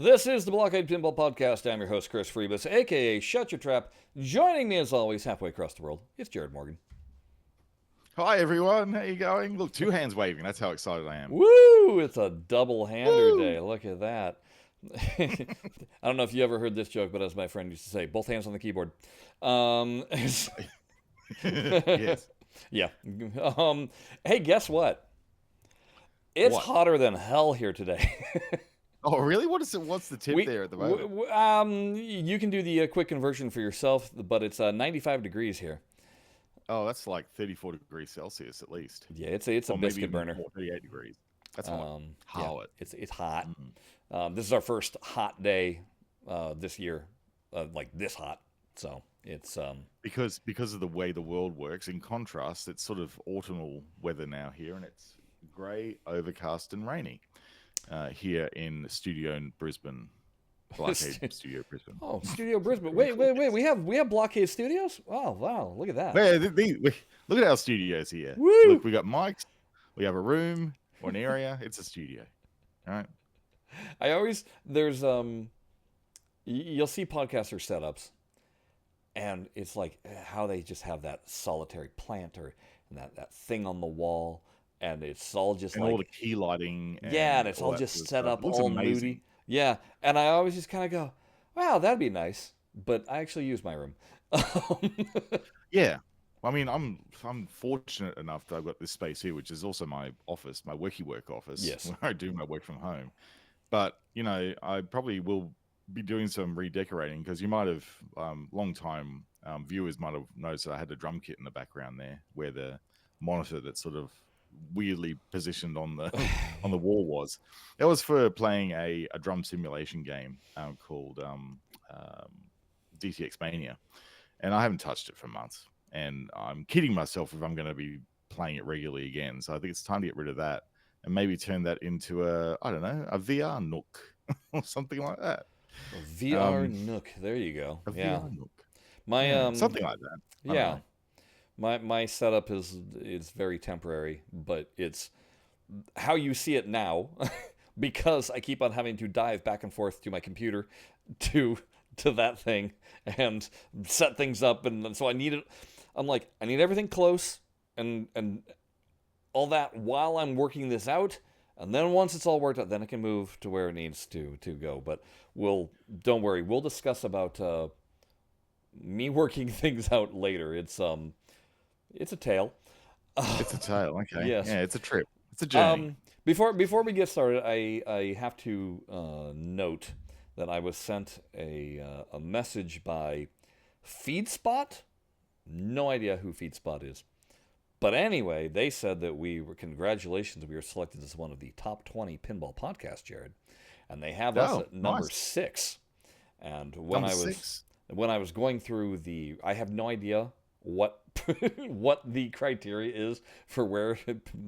This is the BlahCade Pinball Podcast. I'm your host, Chris Freebus, a.k.a. Shut Your Trap. Joining me, as always, halfway across the world, it's Jared Morgan. Hi, everyone. How you going? Look, two hands waving. That's how excited I am. Woo! It's a double-hander day. Look at that. I don't know if you ever heard this joke, but as my friend used to say, both hands on the keyboard. Yes. Yeah. Hey, guess what? It's hotter than hell here today. Oh, really? What's the tip there at the moment? You can do the quick conversion for yourself, but it's 95 degrees here. Oh, that's like 34 degrees Celsius at least. Yeah, it's a biscuit burner. 38 degrees. That's hot. Yeah, it's hot. This is our first hot day this year, like this hot. So it's because of the way the world works. In contrast, it's sort of autumnal weather now here, and it's grey, overcast, and rainy. Here in studio in Brisbane, BlahCade Studio Brisbane. Oh, Studio Brisbane. Wait. We have BlahCade Studios. Oh, wow! Look at that. Look at our studios here. Woo! Look, we got mics. We have a room or an area. It's a studio. All right. You'll see podcaster setups, and it's like how they just have that solitary planter and that thing on the wall. And it's all just and like all the key lighting. And it's all just set up all moody. Yeah, and I always just kind of go, "Wow, that'd be nice." But I actually use my room. Yeah, I mean, I'm fortunate enough that I've got this space here, which is also my office, my work office. Yes, where I do my work from home. But I probably will be doing some redecorating because you might have long-time viewers might have noticed that I had the drum kit in the background there, where the monitor that's sort of weirdly positioned on the wall was. That was for playing a drum simulation game called DTX Mania, and I haven't touched it for months, and I'm kidding myself if I'm going to be playing it regularly again. So I think it's time to get rid of that and maybe turn that into a VR nook or something like that. A VR nook. There you go. VR nook. Something like that. Yeah. My setup is very temporary, but it's how you see it now because I keep on having to dive back and forth to my computer to that thing and set things up, and so I need it. I'm like, I need everything close and all that while I'm working this out, and then once it's all worked out, then I can move to where it needs to go. But don't worry, we'll discuss about me working things out later. It's a tale. It's a tale, okay. Yes. Yeah, it's a trip. It's a journey. Before we get started, I have to note that I was sent a message by FeedSpot. No idea who FeedSpot is. But anyway, they said that congratulations, we were selected as one of the top 20 pinball podcasts, Jared. And they have us at number 6. And when I was going through I have no idea what the criteria is for where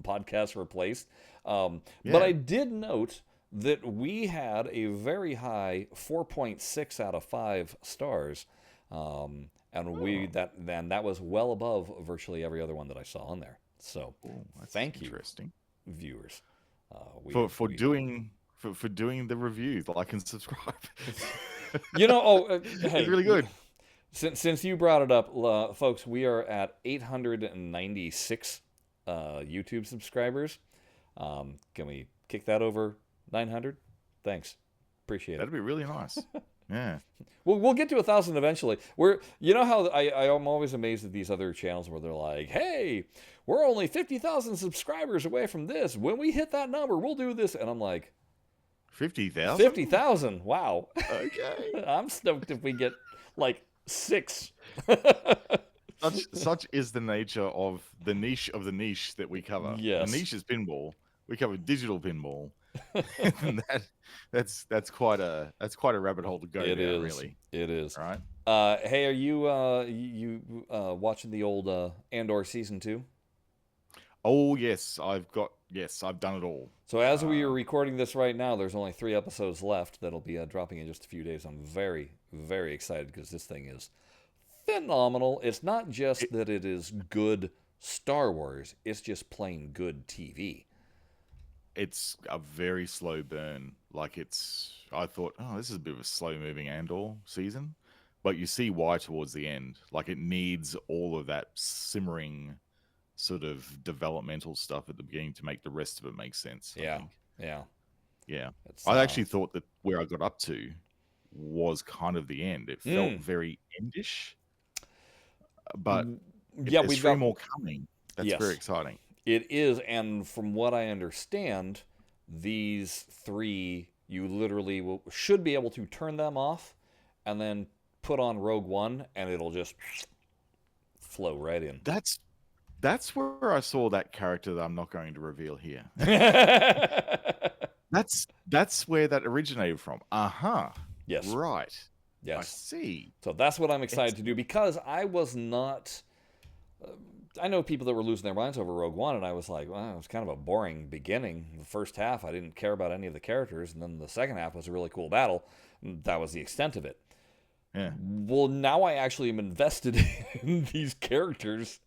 podcasts were placed. But I did note that we had a very high 4.6 out of 5 stars. And that was well above virtually every other one that I saw on there. So thank you, viewers. For doing the reviews, like and subscribe. Hey, it's really good. Since you brought it up, folks, we are at 896 YouTube subscribers. Can we kick that over 900? Thanks. Appreciate it. That'd be really nice. Yeah. We'll get to 1,000 eventually. How I'm always amazed at these other channels where they're like, hey, we're only 50,000 subscribers away from this. When we hit that number, we'll do this. And I'm like, 50,000? 50,000. Wow. Okay. I'm stoked if we get like 6. Such is the nature of the niche that we cover. Yes. The niche is pinball. We cover digital pinball. And that's quite a rabbit hole to go down, really. It is. Right. Hey, are you watching the old Andor season 2? Oh yes, I've done it all. So as we are recording this right now, there's only 3 episodes left that'll be dropping in just a few days. I'm very, very excited because this thing is phenomenal. It's not just that it is good Star Wars, it's just plain good TV. It's a very slow burn. like I thought, oh, this is a bit of a slow moving Andor season, but you see why towards the end. Like it needs all of that simmering sort of developmental stuff at the beginning to make the rest of it make sense. I Yeah, think. yeah. Yeah, It's I actually thought that where I got up to was kind of the end. It felt very endish, but if yeah, there's we've 3 got more coming, that's very yes, exciting. it is, and from what I understand, these 3 you literally should be able to turn them off, and then put on Rogue One, and it'll just flow right in. That's where I saw that character that I'm not going to reveal here. That's where that originated from. Yes. Right. I Yes. see. So that's what I'm excited to do, Excellent. because I was not. I know people that were losing their minds over Rogue One, and I was like, well, it was kind of a boring beginning. The first half, I didn't care about any of the characters, and then the second half was a really cool battle. That was the extent of it. Yeah. Well, now I actually am invested in these characters,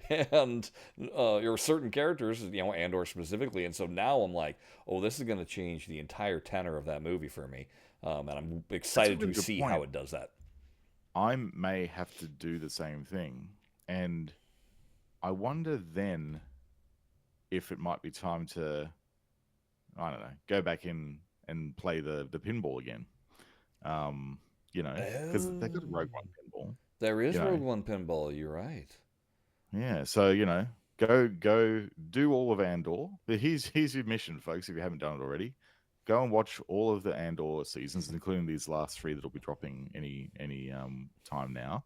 and or certain characters, Andor specifically, and so now I'm like, oh, this is going to change the entire tenor of that movie for me, and I'm That's a excited really to good see point. how it does that. I may have to do the same thing. And I wonder then if it might be time to, I don't know, go back in and play the pinball again. Because they got a Rogue One pinball. There is You know, Rogue One pinball. You're right. yeah. So go do all of Andor. But here's your mission, folks. If you haven't done it already, go and watch all of the Andor seasons, including these last 3 that'll be dropping any time now.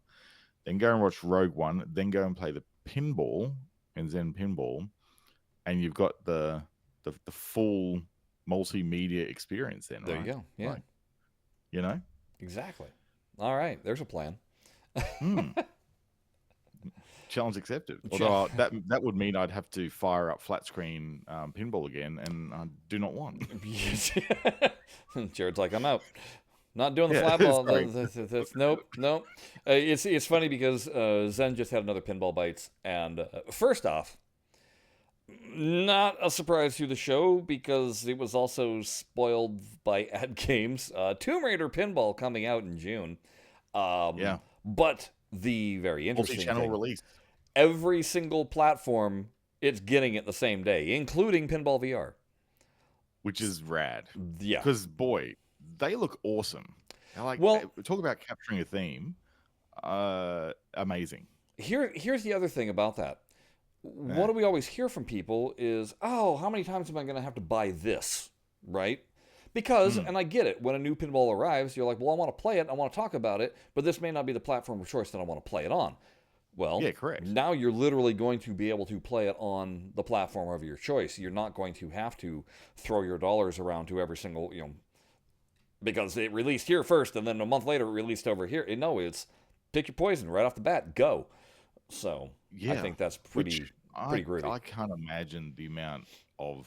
Then go and watch Rogue One. Then go and play the pinball and Zen Pinball, and you've got the full multimedia experience. Then, There you right? go. Yeah, Like, you know. exactly. All right, there's a plan. Challenge accepted. Although that would mean I'd have to fire up flat screen pinball again, and I do not want. Jared's like, I'm out. Not doing the Yeah, flat ball. sorry. Nope. It's funny because Zen just had another pinball bites, and first off, not a surprise to the show because it was also spoiled by ad games. Tomb Raider pinball coming out in June. Yeah. But the very interesting Multi-channel thing, release. every single platform, it's getting it the same day, including Pinball VR. Which is rad. Yeah. Because, boy, they look awesome. Like, Well, talk about capturing a theme. Amazing. here's the other thing about that. What do we always hear from people is, oh, how many times am I going to have to buy this, right? Because, and I get it, when a new pinball arrives, you're like, well, I want to play it, I want to talk about it, but this may not be the platform of choice that I want to play it on. Well, Yeah, correct. now you're literally going to be able to play it on the platform of your choice. You're not going to have to throw your dollars around to every single, because it released here first, and then a month later it released over here. No, it's pick your poison right off the bat, go. So I Yeah. think that's pretty groovy. I can't imagine the amount of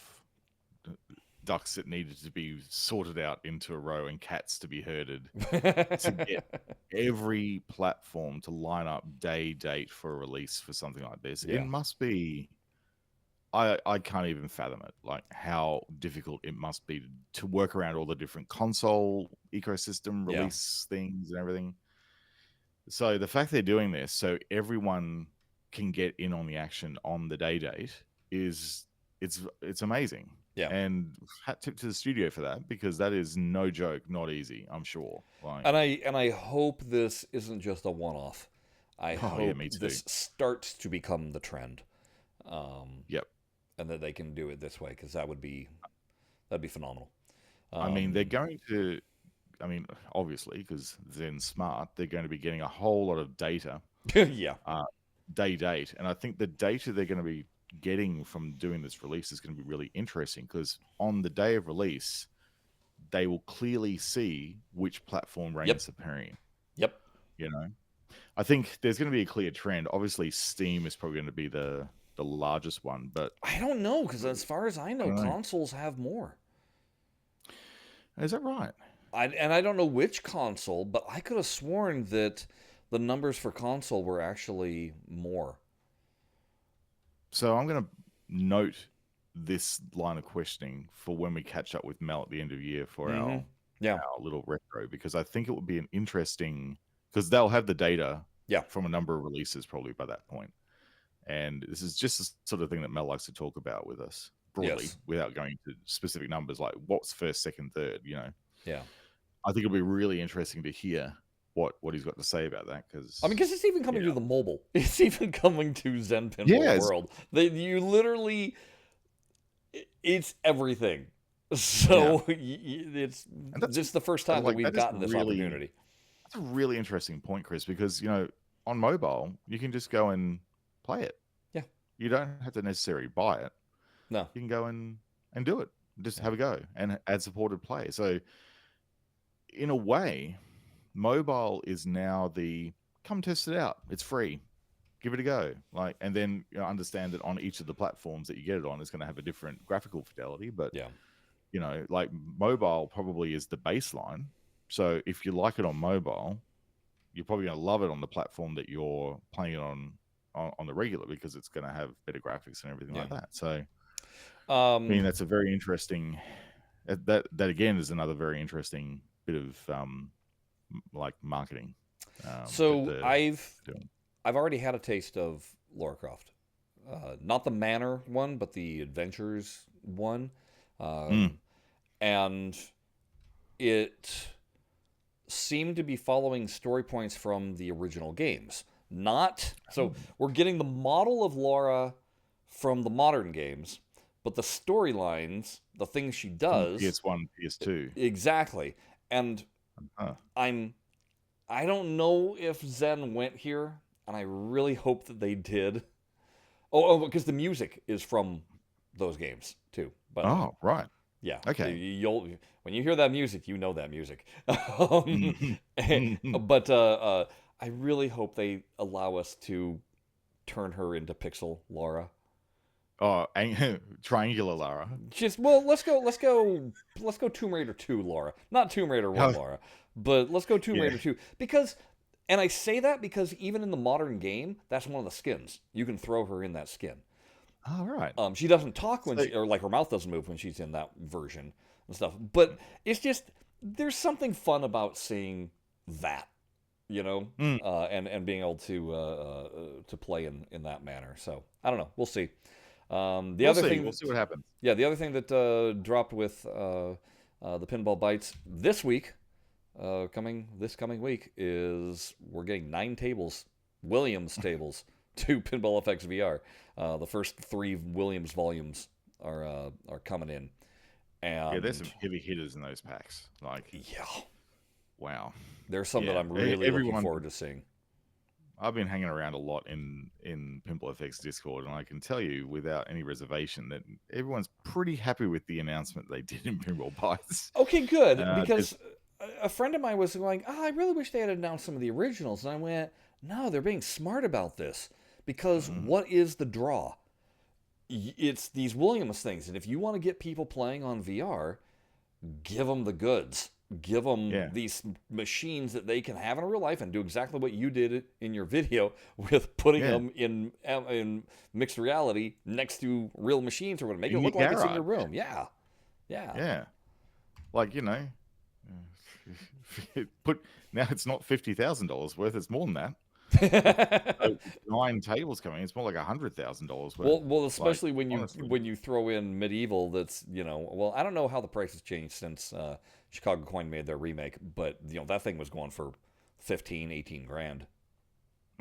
ducks that needed to be sorted out into a row and cats to be herded to get every platform to line up date for a release for something like this. Yeah. It must be. I can't even fathom it. Like how difficult it must be to work around all the different console ecosystem release things and everything. So the fact they're doing this so everyone can get in on the action on the date is it's amazing. Yeah. And hat tip to the studio for that, because that is no joke, not easy, I'm sure. Like, And I hope this isn't just a one-off. I hope me too. this starts to become the trend. Yep. And that they can do it this way, because that'd be phenomenal. I mean, they're going to. I mean, obviously, because Zen's smart, they're going to be getting a whole lot of data. Yeah. Date, and I think the data they're going to be getting from doing this release is going to be really interesting, because on the day of release, they will clearly see which platform Rain's appearing. Yep. I think there's going to be a clear trend. Obviously, Steam is probably going to be the largest one, but I don't know, because as far as I know, consoles have more. Is that right? I don't know which console, but I could have sworn that the numbers for console were actually more. So I'm going to note this line of questioning for when we catch up with Mel at the end of the year for Mm-hmm. Yeah. our little retro, because I think it would be an interesting, because they'll have the data Yeah. from a number of releases probably by that point. And this is just the sort of thing that Mel likes to talk about with us broadly, Yes. without going to specific numbers, like what's first, second, third, you know. Yeah. I think it'll be really interesting to hear what he's got to say about that, because I mean, because it's even coming to the mobile. It's even coming to Zen Pinball World. You literally, it's everything. So it's just the first time that we've gotten this opportunity. That's a really interesting point, Chris, because, you know, on mobile, you can just go and play it. Yeah. You don't have to necessarily buy it. No. You can go and do it. Just have a go and add supported play. So, in a way, mobile is now the come test it out. It's free. Give it a go. Like, and then understand that on each of the platforms that you get it on is going to have a different graphical fidelity. But you know, like mobile probably is the baseline. So if you like it on mobile, you're probably going to love it on the platform that you're playing it on the regular, because it's going to have better graphics and everything like that. So, I mean, that's a very interesting. That again is another very interesting bit of like marketing. So I've already had a taste of Lara Croft, not the Manor one, but the Adventures one, and it seemed to be following story points from the original games. So we're getting the model of Lara from the modern games, but the storylines, the things she does, PS1, PS2, exactly. And I don't know if Zen went here, and I really hope that they did. Oh, because the music is from those games too. But right. Yeah. Okay. You'll when you hear that music, you know that music. But I really hope they allow us to turn her into Pixel Lara. Oh, triangular Lara. Let's go Tomb Raider 2 Lara, not Tomb Raider 1 Lara, but let's go Tomb Raider 2, because, and I say that because even in the modern game, that's one of the skins. You can throw her in that skin. All right. She doesn't talk when or like her mouth doesn't move when she's in that version and stuff. But it's just, there's something fun about seeing that, you know, and being able to play in that manner. So I don't know. We'll see. We'll see what happens. Yeah, the other thing that dropped with the Pinball Bites this week, coming week, is we're getting 9 tables, Williams tables, to Pinball FX VR. The first 3 Williams volumes are coming in. And there's some heavy hitters in those packs. Like, wow. There's some that I'm really looking forward to seeing. I've been hanging around a lot in Pinball FX Discord, and I can tell you without any reservation that everyone's pretty happy with the announcement they did in Pinball Bites. Okay, good, because a friend of mine was going, I really wish they had announced some of the originals, and I went, no, they're being smart about this, because what is the draw? It's these Williams things, and if you want to get people playing on VR, give them the goods. Give them these machines that they can have in real life and do exactly what you did in your video with putting them in mixed reality next to real machines, or what, make it look like it's in your room. Yeah. Like, you know, now it's not $50,000 worth; it's more than that. 9 tables coming, it's more like $100,000 worth. Well, especially when you throw in Medieval. That's, you know, well, I don't know how the price has changed since Chicago Coin made their remake, but you know that thing was going for 15, 18 grand.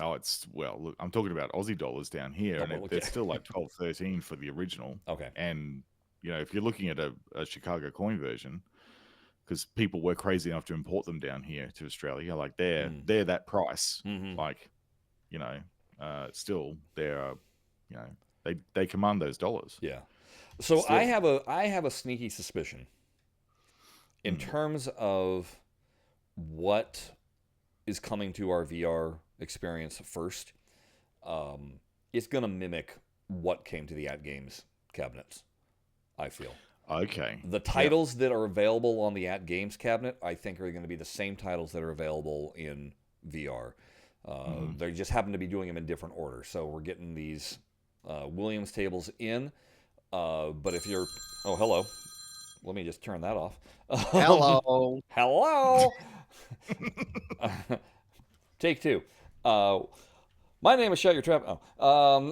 Oh, look, I'm talking about Aussie dollars down here, and it's still like 12, 13 for the original. Okay. And you know, if you're looking at a Chicago Coin version, because people were crazy enough to import them down here to Australia, like they're that price. Like, you know, still they're, you know, they command those dollars. Yeah. So still. I have a sneaky suspicion in terms of what is coming to our VR experience first. It's going to mimic what came to the At Games cabinets, I feel. Okay. The titles that are available on the At Games cabinet, I think, are going to be the same titles that are available in VR. They just happen to be doing them in different order. So we're getting these Williams tables in. But if you're, oh, hello. Let me just turn that off. Hello. Hello. Take two. My name is Shut Your Trap. Oh,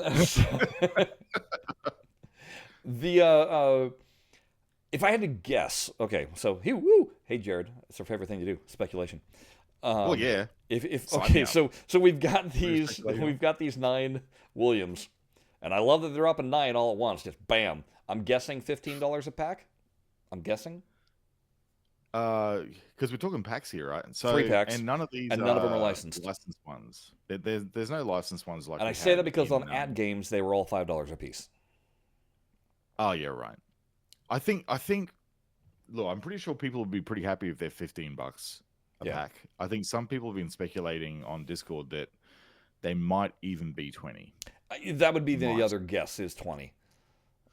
the if I had to guess, okay. So hey Jared, it's our favorite thing to do, speculation. Well, yeah. If Sign me okay, up. so we've got Very these speculative. 9 Williams, and I love that they're up in 9 all at once. Just bam. I'm guessing $15 a pack. I'm guessing Because we're talking packs here, right? 3 So, packs, and none of these and none of them are are licensed. licensed ones. There's no licensed ones like And I we say that have because on in. ad games they were all $5 a piece. Oh yeah, right. I think. Look, I'm pretty sure people would be pretty happy if they're $15 a Yeah, pack. I think some people have been speculating on Discord that they might even be 20. that would be the Might. other guess is 20.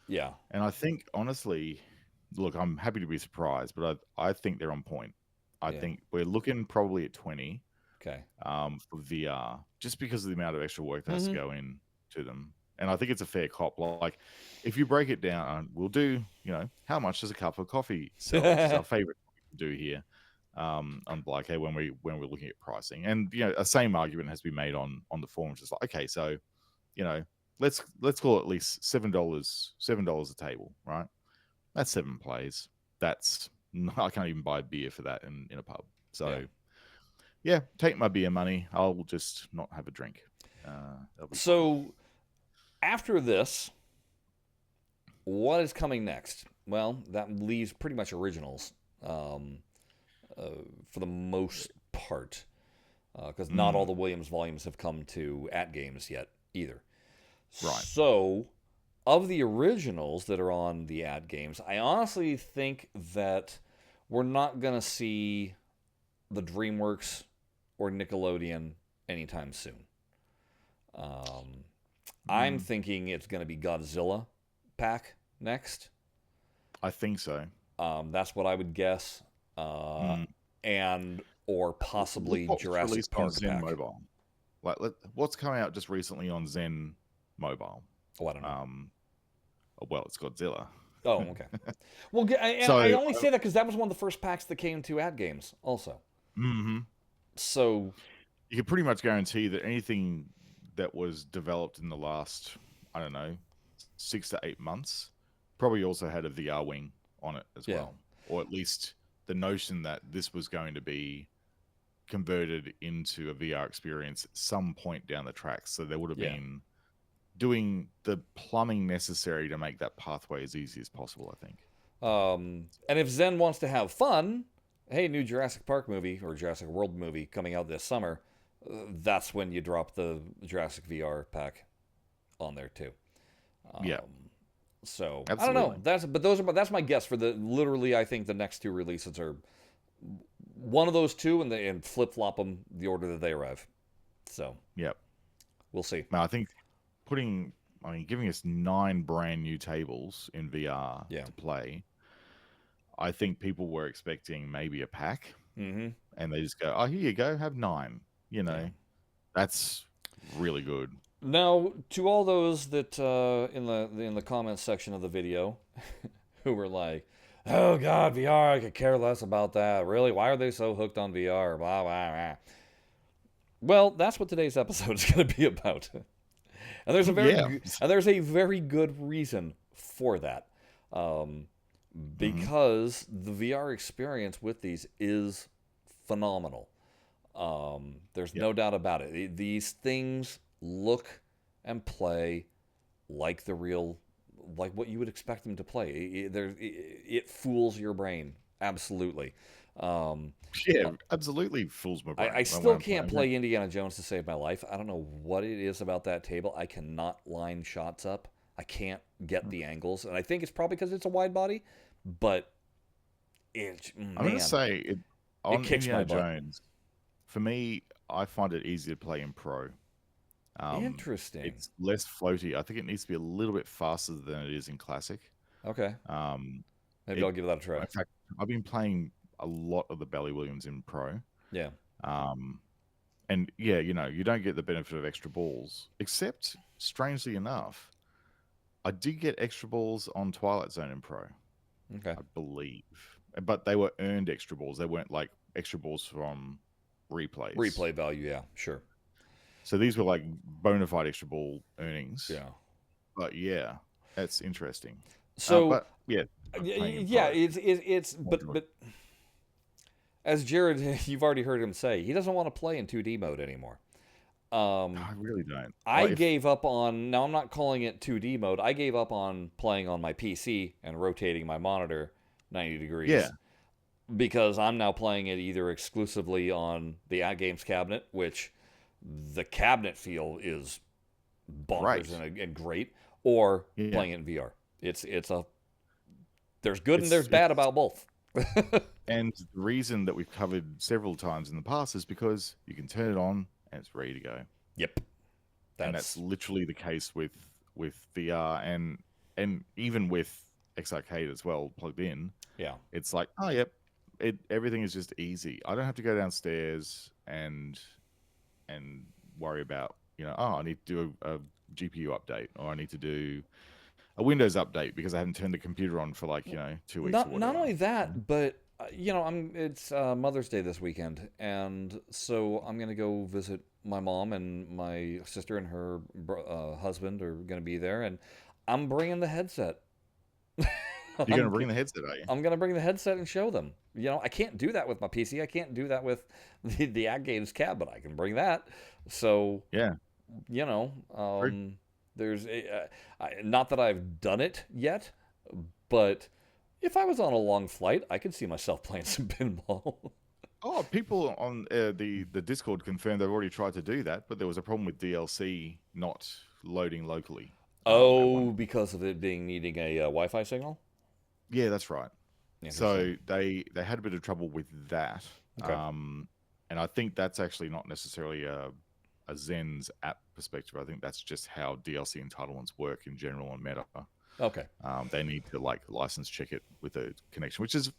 Yeah, And I think honestly, look, I'm happy to be surprised, but I think they're on point. I yeah. think we're looking probably at 20 Okay. for VR, just because of the amount of extra work that has to Mm-hmm. go in to them. And I think it's a fair cop. Like, if you break it down, we'll do, how much does a cup of coffee sell? Which is our favorite thing to do here on BlahCade when we're looking at pricing. And a same argument has been made on the forums. It's like, okay, so you know, let's call it at least $7 a table, right? That's 7 plays. That's I can't even buy a beer for that in a pub. Yeah. So yeah, take my beer money. I'll just not have a drink. That'll be fine. So after this, what is coming next? Well, that leaves pretty much originals um, for the most part, because not all the Williams volumes have come to at games yet either. Right. So, of the originals that are on the ad games, I honestly think that we're not going to see the DreamWorks or Nickelodeon anytime soon. I'm thinking it's going to be Godzilla pack next. I think so. That's what I would guess. Mm. And or Look possibly what was Jurassic released on Park Zen pack. Mobile. Like, what's come out just recently on Zen Mobile? Oh, I don't know. Well, it's Godzilla. Oh, okay. Well, and I So, only say that because that was one of the first packs that came to ad games, also. mhm. So, You can pretty much guarantee that anything that was developed in the last, I don't know, 6 to 8 months, probably also had a VR wing on it as yeah. well, or at least the notion that this was going to be converted into a VR experience at some point down the track. So there would have been doing the plumbing necessary to make that pathway as easy as possible, I think. And if Zen wants to have fun, hey, new Jurassic Park movie or Jurassic World movie coming out this summer, that's when you drop the Jurassic VR pack on there too. Yeah, So I don't know. absolutely. That's my guess for the literally. I think the next 2 releases are one of those 2, and flip flop them the order that they arrive. So Yep. we'll see. Now, I think giving us 9 brand new tables in VR Yeah. to play, I think people were expecting maybe a pack, Mm-hmm. and they just go, "Oh, here you go, have 9." Yeah. That's really good. Now, to all those that in the comments section of the video who were like, "Oh God, VR! I could care less about that. Really? Why are they so hooked on VR?" Blah blah blah. Well, that's what today's episode is going to be about, and Yeah. there's a very good reason for that, Mhm. because the VR experience with these is phenomenal. There's Yep. no doubt about it. These things look and play like the real, like what you would expect them to play. It fools your brain absolutely. Um, Yeah, absolutely fools my I brain when still I'm can't playing. Yeah. play Indiana Jones to save my life. I don't know what it is about that table. I cannot line shots up. I can't get the angles, and I think it's probably because it's a wide body. But I'm going to man, say it on kicks my Indiana butt. Jones, for me, I find it easier to play in Pro. Interesting. It's less floaty. I think it needs to be a little bit faster than it is in Classic. Okay, Um, maybe it, I'll give that a try. in fact, I've been playing a lot of the Bally Williams in Pro. Yeah. Um, and yeah, you don't get the benefit of extra balls, except strangely enough, I did get extra balls on Twilight Zone and Pro, Okay. I believe, but they were earned extra balls. They weren't like extra balls from replays. Replay value, yeah, sure. So these were like bona fide extra ball earnings. Yeah. But yeah, that's interesting. So But yeah, playing in yeah, Pro. it's but as Jared, you've already heard him say, he doesn't want to play in 2D mode anymore. I really don't. I gave up on, now I'm not calling it 2D mode, I gave up on playing on my PC and rotating my monitor 90 degrees. Yeah. Because I'm now playing it either exclusively on the games cabinet, which the cabinet feel is bonkers and great, or playing it in VR. It's a, there's good and there's bad about both. And the reason that we've covered several times in the past is because you can turn it on and it's ready to go. Yep. And that's literally the case with VR and even with X-Arcade as well plugged in. Yeah. It's like, oh yep, everything is just easy. I don't have to go downstairs and worry about, I need to do a GPU update, or I need to do a Windows update because I haven't turned the computer on for 2 weeks. Not only that, but it's Mother's Day this weekend, and so I'm gonna go visit my mom, and my sister and her husband are gonna be there, and I'm bringing the headset. You're gonna bring the headset, are you? I'm gonna bring the headset and show them. I can't do that with my PC. I can't do that with the Games cab, but I can bring that. So yeah, there's not that I've done it yet, but if I was on a long flight, I could see myself playing some pinball. Oh, people on the Discord confirmed they've already tried to do that, but there was a problem with DLC not loading locally. Because of it needing a Wi-Fi signal? Yeah, that's right. So they had a bit of trouble with that. Okay. And I think that's actually not necessarily a Zen's app perspective. I think that's just how DLC entitlements work in general on Meta. Okay. They need to license check it with a connection, which is,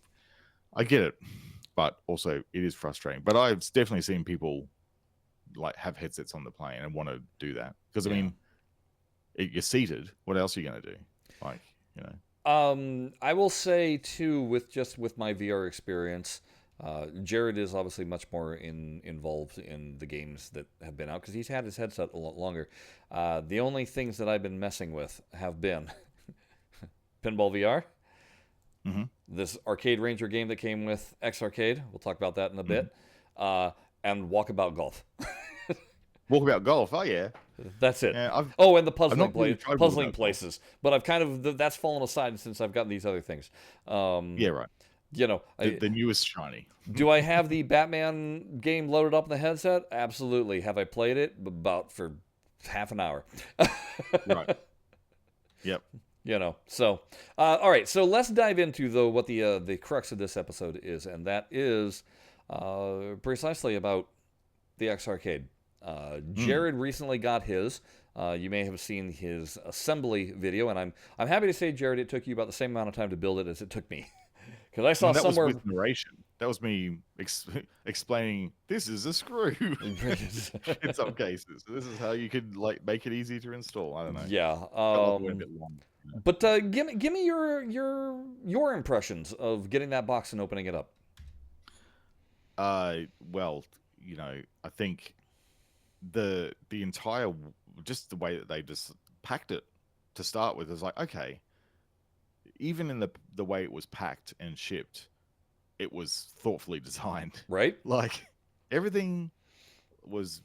I get it, but also it is frustrating. But I've definitely seen people have headsets on the plane and want to do that because I mean, you're seated. What else are you going to do? I will say too, with my VR experience, Jared is obviously much more involved in the games that have been out because he's had his headset a lot longer. The only things that I've been messing with have been Pinball VR, this Arcade Ranger game that came with X-Arcade. We'll talk about that in a bit, and Walkabout Golf. Walkabout Golf, oh yeah. That's it. Yeah, and the puzzling places. But I've kind of, that's fallen aside since I've gotten these other things. Yeah, right. The newest shiny. Do I have the Batman game loaded up in the headset? Absolutely. Have I played it? About for half an hour. Right. Yep. So, all right. So let's dive into, what the crux of this episode is, and that is precisely about the X-Arcade. Jared recently got his. You may have seen his assembly video, and I'm happy to say, Jared, it took you about the same amount of time to build it as it took me. Because I saw somewhere was with narration. That was me explaining this is a screw in some cases. This is how you could make it easy to install. I don't know. Yeah. But give me your impressions of getting that box and opening it up. Well, I think the entire, just the way that they just packed it to start with is like, okay, even in the way it was packed and shipped, it was thoughtfully designed, right? Like everything was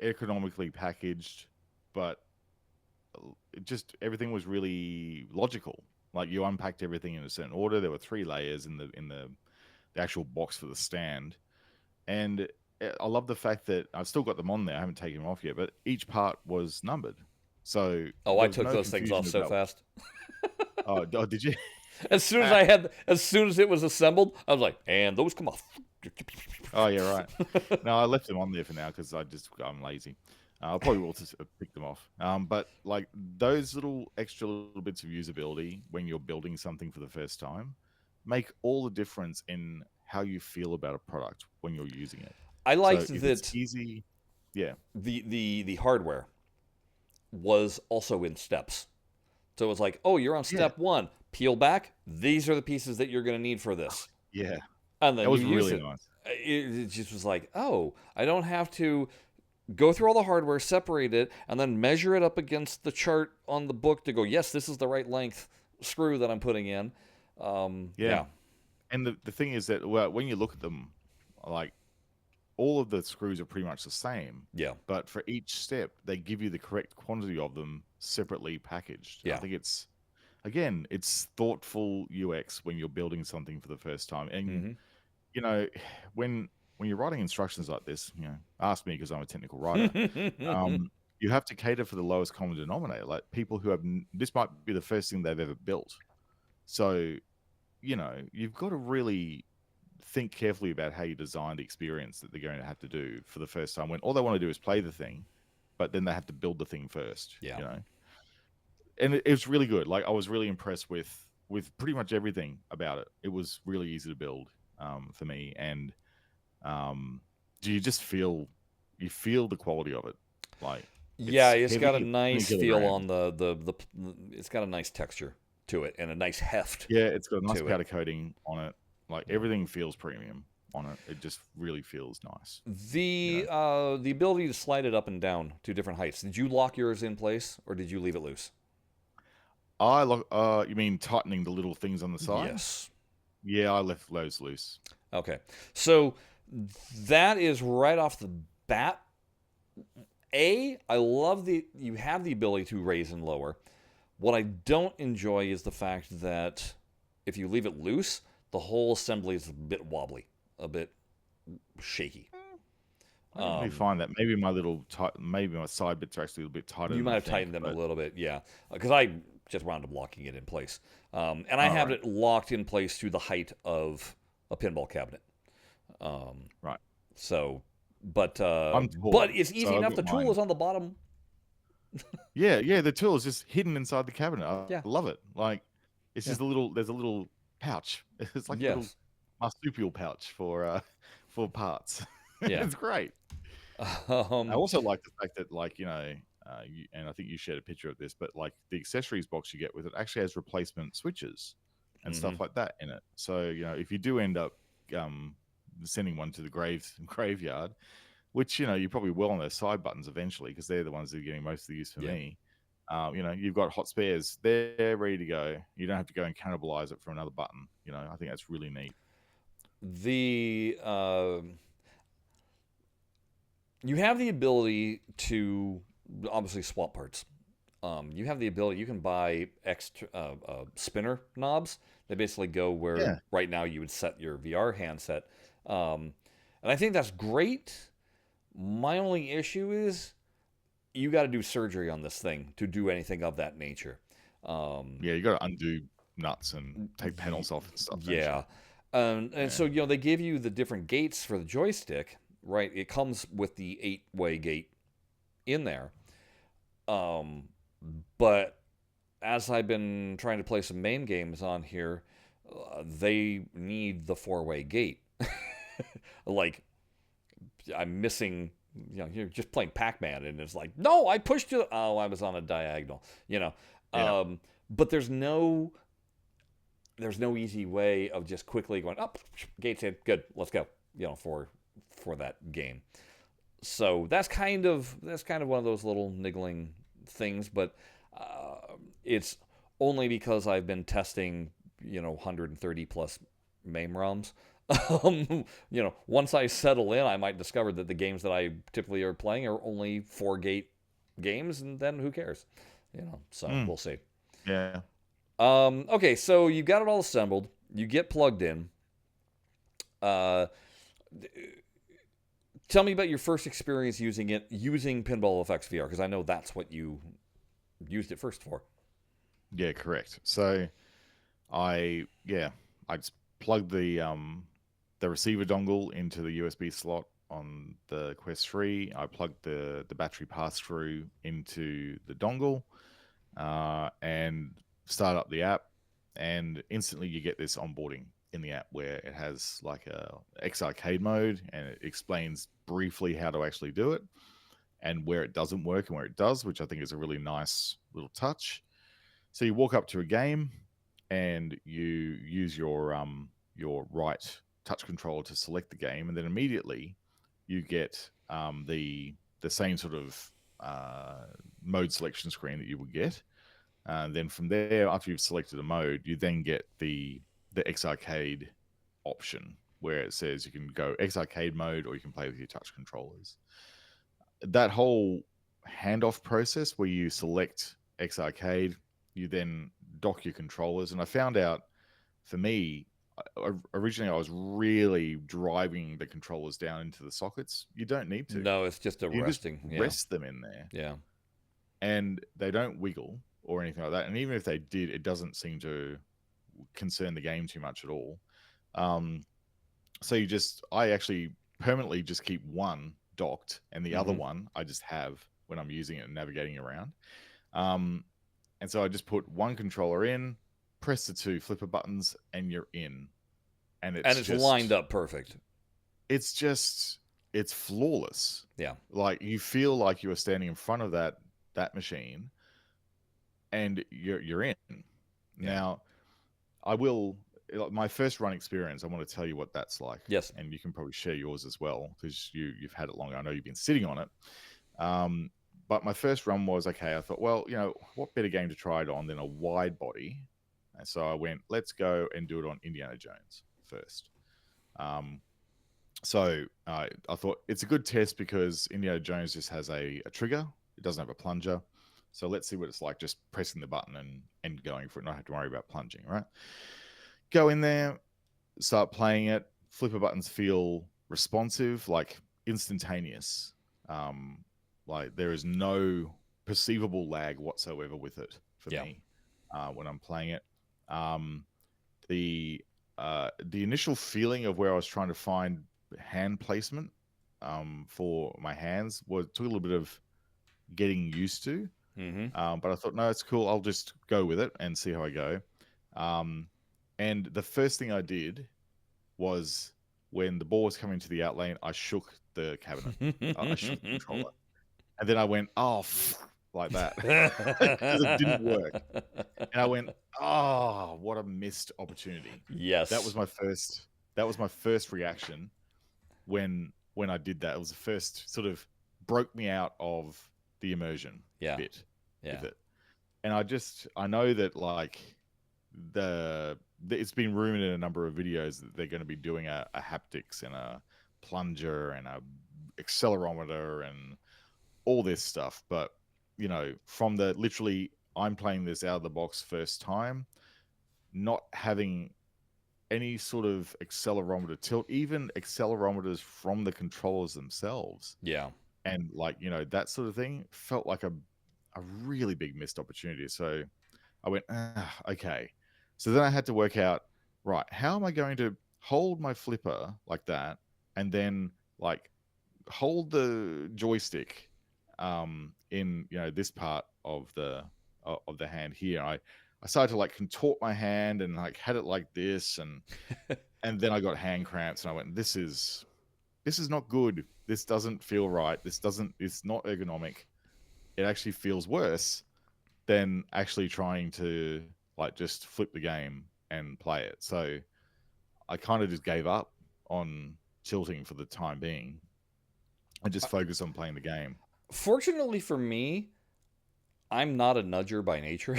economically packaged, but everything was really logical. Like you unpacked everything in a certain order. There were 3 layers in the actual box for the stand, and I love the fact that I've still got them on there. I haven't taken them off yet, but each part was numbered. So I took those things off so fast. Oh, did you? As soon as it was assembled, I was like, and those come off. Oh yeah, right. No, I left them on there for now because I'm lazy. I probably will just pick them off. But those extra little bits of usability when you're building something for the first time make all the difference in how you feel about a product when you're using it. I liked that it's easy. Yeah. The hardware was also in steps. So it's like, oh, you're on Yeah, step one. Peel back. These are the pieces that you're going to need for this. yeah, And that then you was use really it. nice. It just was like, oh, I don't have to go through all the hardware, separate it, and then measure it up against the chart on the book to go, yes, this is the right length screw that I'm putting in. Yeah, Yeah. and the thing is that, well, when you look at them, like all of the screws are pretty much the same, Yeah. but for each step, they give you the correct quantity of them separately packaged. I Yeah. think it's, again, it's thoughtful UX when you're building something for the first time. And Mm-hmm. you know, when you're writing instructions like this, ask me because I'm a technical writer. You have to cater for the lowest common denominator. Like people who have this might be the first thing they've ever built. So, you've got to really think carefully about how you design the experience that they're going to have to do for the first time when all they want to do is play the thing, but then they have to build the thing first. Yeah. And it was really good. Like I was really impressed with pretty much everything about it. It was really easy to build for me, and do you just feel the quality of it? Like Yeah, it's it's got a heavy, 20 nice feel kilograms. on the it's got a nice texture to it and a nice heft Yeah, it's got a nice to it. powder coating on it. Like Yeah. everything feels premium on it. It just really feels nice. The ability to slide it up and down to different heights. Did you lock yours in place or did you leave it loose? You mean tightening the little things on the side? Yes. Yeah, I left those loose. Okay. So that is right off the bat. I love you have the ability to raise and lower. What I don't enjoy is the fact that if you leave it loose, the whole assembly is a bit wobbly, a bit shaky. I didn't really Um, find that. Maybe my side bits are actually a little bit tighter you than might I have think. tightened them a But little bit, yeah, because I just wound up locking it in place, and I all have right, it locked in place to the height of a pinball cabinet. Um, right. so, I'm but tall, it's easy so I've enough. got The tool mine. is on the bottom. Yeah, yeah. The tool is just hidden inside the cabinet. I Yeah, love it. Like it's yeah, just a little. There's a little pouch. It's like a little yes, marsupial pouch for for parts. yeah. It's great. I Um, also like the fact that, like, and I think you shared a picture of this, but like the accessories box you get with it actually has replacement switches and mhm. stuff like that in it. So if you do end up um, sending one to the graveyard, which you probably will on those side buttons eventually because they're the ones that are getting most of the use for Yeah. me. You've got hot spares; they're ready to go. You don't have to go and cannibalize it for another button. I think that's really neat. The you have the ability to obviously swap parts. You have the ability. You can buy extra spinner knobs. They basically go where Yeah, right now you would set your VR handset, and I think that's great. My only issue is you got to do surgery on this thing to do anything of that nature. Um, yeah. You got to undo nuts and take y- panels off and stuff, don't you? yeah, and Yeah. so they give you the different gates for the joystick, right? It comes with the 8-way gate in there. Um, but as I've been trying to play some main games on here, they need the 4-way gate. Like I'm missing. You're just playing Pac-Man, and it's like, no, I pushed you. Oh, I was on a diagonal. You know, Yeah. but there's no easy way of just quickly going up. Gates in, good, let's go. For that game. So that's kind of one of those little niggling things, but it's only because I've been testing 130 plus MAME ROMs. Once I settle in, I might discover that the games that I typically are playing are only 4-gate games, and then who cares? So Mm, we'll see. yeah. Okay, so you got it all assembled. You get plugged in. Uh, Tell me about your first experience using Pinball FX VR, because I know that's what you used it first for. Yeah, correct. So I just plugged the receiver dongle into the USB slot on the Quest 3. I plugged the battery pass through into the dongle and start up the app, and instantly you get this onboarding in the app where it has like a X Arcade mode, and it explains briefly how to actually do it and where it doesn't work and where it does, which I think is a really nice little touch. So you walk up to a game, and you use your right touch controller to select the game, and then immediately you get the same sort of mode selection screen that you would get. And then from there, after you've selected a mode, you then get the X Arcade option where it says you can go X Arcade mode or you can play with your touch controllers. That whole handoff process where you select X Arcade, you then dock your controllers. And I found out for me, originally I was really driving the controllers down into the sockets. You don't need to. No, it's just a You just resting. Yeah. rest them in there. Yeah. And they don't wiggle or anything like that. And even if they did, it doesn't seem to concern the game too much at all. So I actually permanently just keep one docked, and the other one I just have when I'm using it and navigating around. And so I just put one controller in, press the two flipper buttons, and you're in. And it's just lined up perfect. It's flawless. Yeah. Like you feel like you are standing in front of that machine, and you're in. Yeah. Now, my first run experience, I want to tell you what that's like. Yes. And you can probably share yours as well because you've had it longer. I know you've been sitting on it. But my first run was, okay, I thought, well, what better game to try it on than a wide body? And so I went, let's go and do it on Indiana Jones first. So I thought it's a good test because Indiana Jones just has a trigger. It doesn't have a plunger. So let's see what it's like just pressing the button and going for it. Not have to worry about plunging, right? Go in there, start playing it. Flipper buttons feel responsive, like instantaneous. Like there is no perceivable lag whatsoever with it for me when I'm playing it. The initial feeling of where I was trying to find hand placement for my hands took a little bit of getting used to. But I thought, no, it's cool. I'll just go with it and see how I go. And the first thing I did was when the ball was coming to the out lane, I shook the cabinet. I shook the controller. And then I went, oh, like that. Because it didn't work. And I went, oh, what a missed opportunity. Yes. That was my first reaction when I did that. It was the first sort of broke me out of the immersion bit with it. And I know that like it's been rumored in a number of videos that they're going to be doing a haptics and a plunger and a accelerometer and all this stuff. But from the literally I'm playing this out of the box first time, not having any sort of accelerometer tilt, even accelerometers from the controllers themselves. Yeah. And like, that sort of thing felt like a really big missed opportunity. So I went, okay. So then I had to work out, right, how am I going to hold my flipper like that and then like hold the joystick in this part of the hand here. I started to like contort my hand and like had it like this and and then I got hand cramps and I went, this is not good. This doesn't feel right. It's not ergonomic. It actually feels worse than actually trying to like just flip the game and play it. So I kind of just gave up on tilting for the time being and just focused on playing the game. Fortunately for me, I'm not a nudger by nature.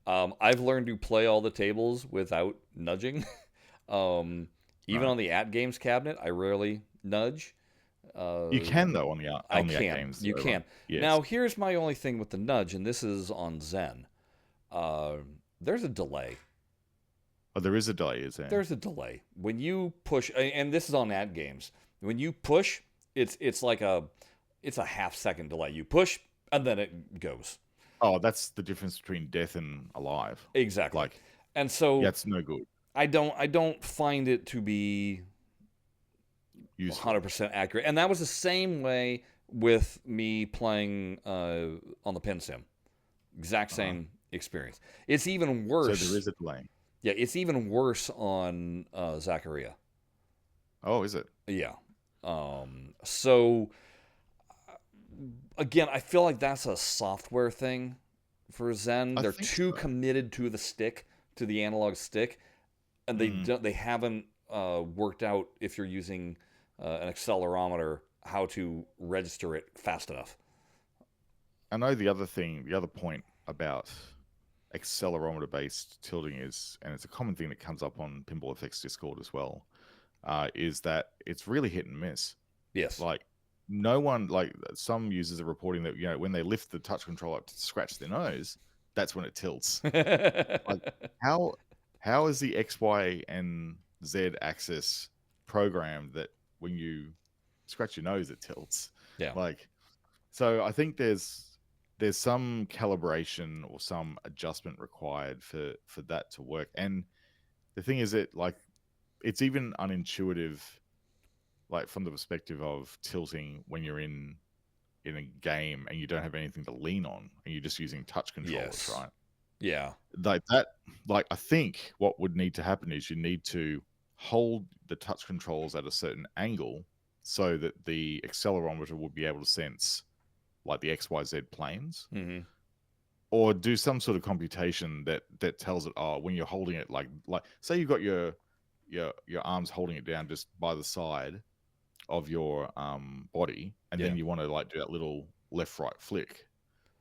I've learned to play all the tables without nudging. Even on the at-games cabinet, I rarely nudge. You can, though, on the at-games. You can. Yes. Now, here's my only thing with the nudge, and this is on Zen. There's a delay. Oh, there is a delay, is there? There's a delay. When you push, and this is on at-games, when you push, it's like a half-second delay. You push, and then it goes. Oh, that's the difference between death and alive. Exactly. And so that's no good. I don't find it to be 100% accurate. And that was the same way with me playing on the Pin Sim. Exact same experience. It's even worse. So there is a delay. Yeah, it's even worse on Zaccaria. Oh, is it? Yeah. So again, I feel like that's a software thing. for Zen. I They're think too so. committed to the stick, to the analog stick, and they haven't worked out if you're using an accelerometer how to register it fast enough. I know the other point about accelerometer-based tilting is, and it's a common thing that comes up on Pinball Effects Discord as well, is that it's really hit and miss. Yes. Like, no one, like some users are reporting that, you know, when they lift the touch control up to scratch their nose, that's when it tilts. Like, how is the X, Y, and Z axis programmed that when you scratch your nose it tilts? Yeah. Like, so I think there's some calibration or some adjustment required for that to work. And the thing is that, like, it's even unintuitive, like from the perspective of tilting when you're in a game and you don't have anything to lean on and you're just using touch controllers, right? Yeah. Like that, like, I think what would need to happen is you need to hold the touch controls at a certain angle so that the accelerometer would be able to sense like the XYZ planes, or do some sort of computation that tells it, oh, when you're holding it, like say you've got your arms holding it down just by the side of your body, and then you want to like do that little left right flick.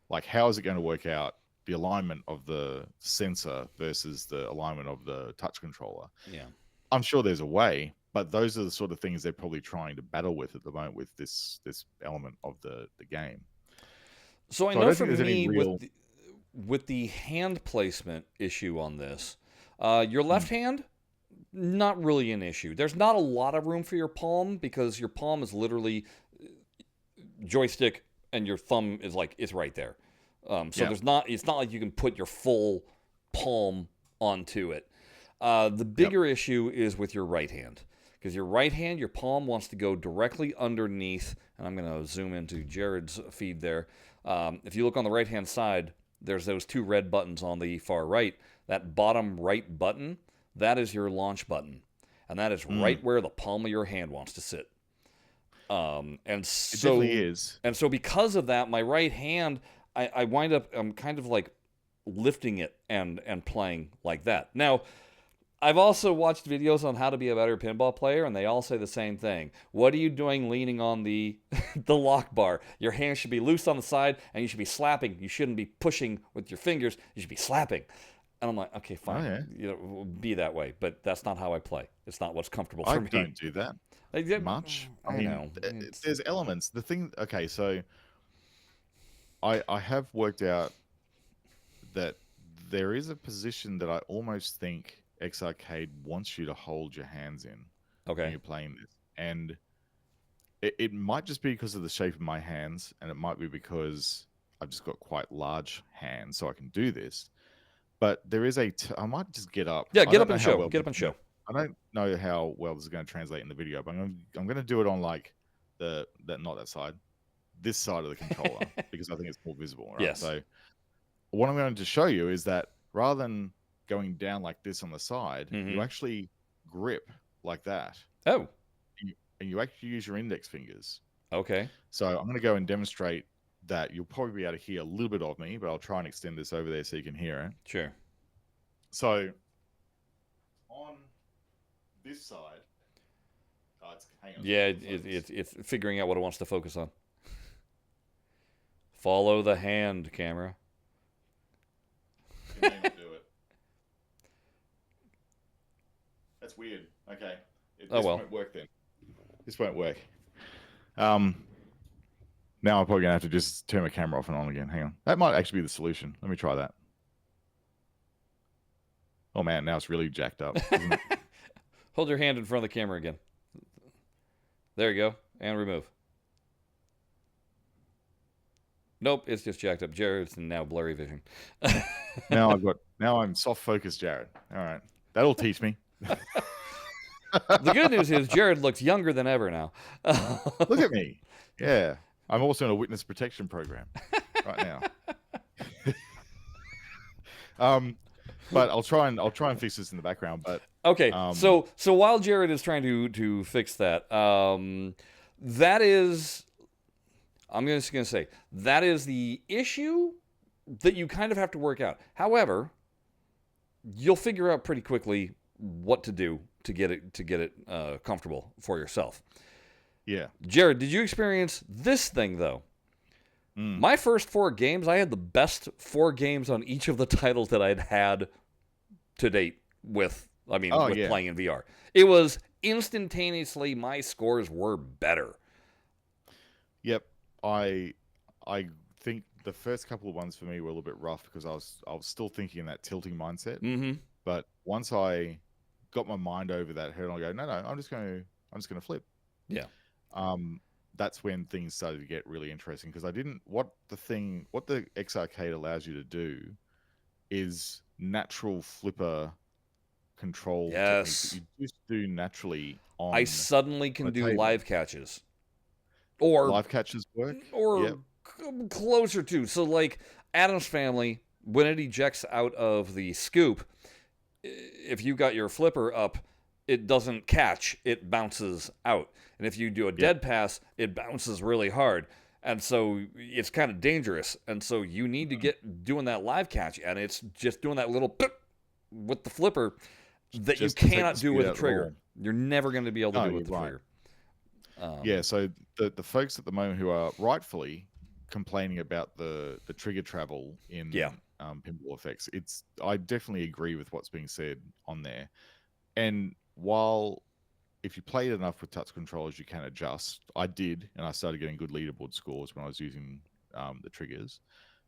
Like, how is it going to work out the alignment of the sensor versus the alignment of the touch controller? Yeah, I'm sure there's a way, but those are the sort of things they're probably trying to battle with at the moment with this element of the game. So I So know don't for think there's any me real... with the hand placement issue on this, your left hand, not really an issue. There's not a lot of room for your palm because your palm is literally joystick and your thumb is like, it's right there. So it's not like you can put your full palm onto it. The bigger issue is with your right hand, because your right hand, your palm wants to go directly underneath, and I'm going to zoom into Jared's feed there. If you look on the right-hand side, there's those two red buttons on the far right. That bottom right button, that is your launch button, and that is right where the palm of your hand wants to sit. And so, it definitely is. And so because of that, my right hand, I wind up kind of like lifting it and playing like that. Now, I've also watched videos on how to be a better pinball player, and they all say the same thing. What are you doing leaning on the the lock bar? Your hand should be loose on the side, and you should be slapping. You shouldn't be pushing with your fingers. You should be slapping. And I'm like, okay, fine. Oh, yeah. You know, be that way, but that's not how I play. It's not what's comfortable for me. I don't do that much. I mean, know. There's elements. The thing, okay, so I have worked out that there is a position that I almost think X-Arcade wants you to hold your hands in when you're playing this. And it might just be because of the shape of my hands, and it might be because I've just got quite large hands, so I can do this. But there is I might just get up. Yeah, get up and show. Get up and show. I don't know how well this is going to translate in the video, but I'm going to do it on like not that side, this side of the controller, because I think it's more visible. Right? Yes. So what I'm going to show you is that rather than going down like this on the side, you actually grip like that. Oh. And you actually use your index fingers. Okay. So I'm going to go and demonstrate that. You'll probably be able to hear a little bit of me, but I'll try and extend this over there so you can hear it. Sure. So on this side, hang on. Yeah, it's figuring out what it wants to focus on. Follow the hand, camera. It may not do it. That's weird. Okay. This won't work then. This won't work. Now I'm probably going to have to just turn my camera off and on again. Hang on. That might actually be the solution. Let me try that. Oh, man. Now it's really jacked up, isn't it? Hold your hand in front of the camera again. There you go. And remove. Nope, it's just jacked up. Jared's now blurry vision. Now I'm soft focus, Jared. All right. That'll teach me. The good news is Jared looks younger than ever now. Look at me. Yeah. I'm also in a witness protection program right now. But I'll try and fix this in the background. But okay. So while Jared is trying to fix that, that is, I'm just gonna say that is the issue that you kind of have to work out. However, you'll figure out pretty quickly what to do to get it comfortable for yourself. Yeah. Jared, did you experience this thing though? My first 4 games, I had the best 4 games on each of the titles that I'd had to date with playing in VR. It was instantaneously, my scores were better. Yep. I think the first couple of ones for me were a little bit rough because I was still thinking in that tilting mindset. Mm-hmm. But once I got my mind over that hurdle, I go, no, I'm just going to flip. Yeah. That's when things started to get really interesting because what the XRcade allows you to do is natural flipper control techniques that you just do naturally on. I suddenly can do live catches. Or live catches work? Or closer to. So like Adam's Family, when it ejects out of the scoop, if you got your flipper up, it doesn't catch, it bounces out. And if you do a dead pass, it bounces really hard. And so it's kind of dangerous. And so you need to get doing that live catch. And it's just doing that little with the flipper that just you cannot do with a trigger. You're never going to be able to do with the trigger. So the folks at the moment who are rightfully complaining about the trigger travel in pinball effects, I definitely agree with what's being said on there. And while if you played enough with touch controllers, you can adjust. I did, and I started getting good leaderboard scores when I was using the triggers.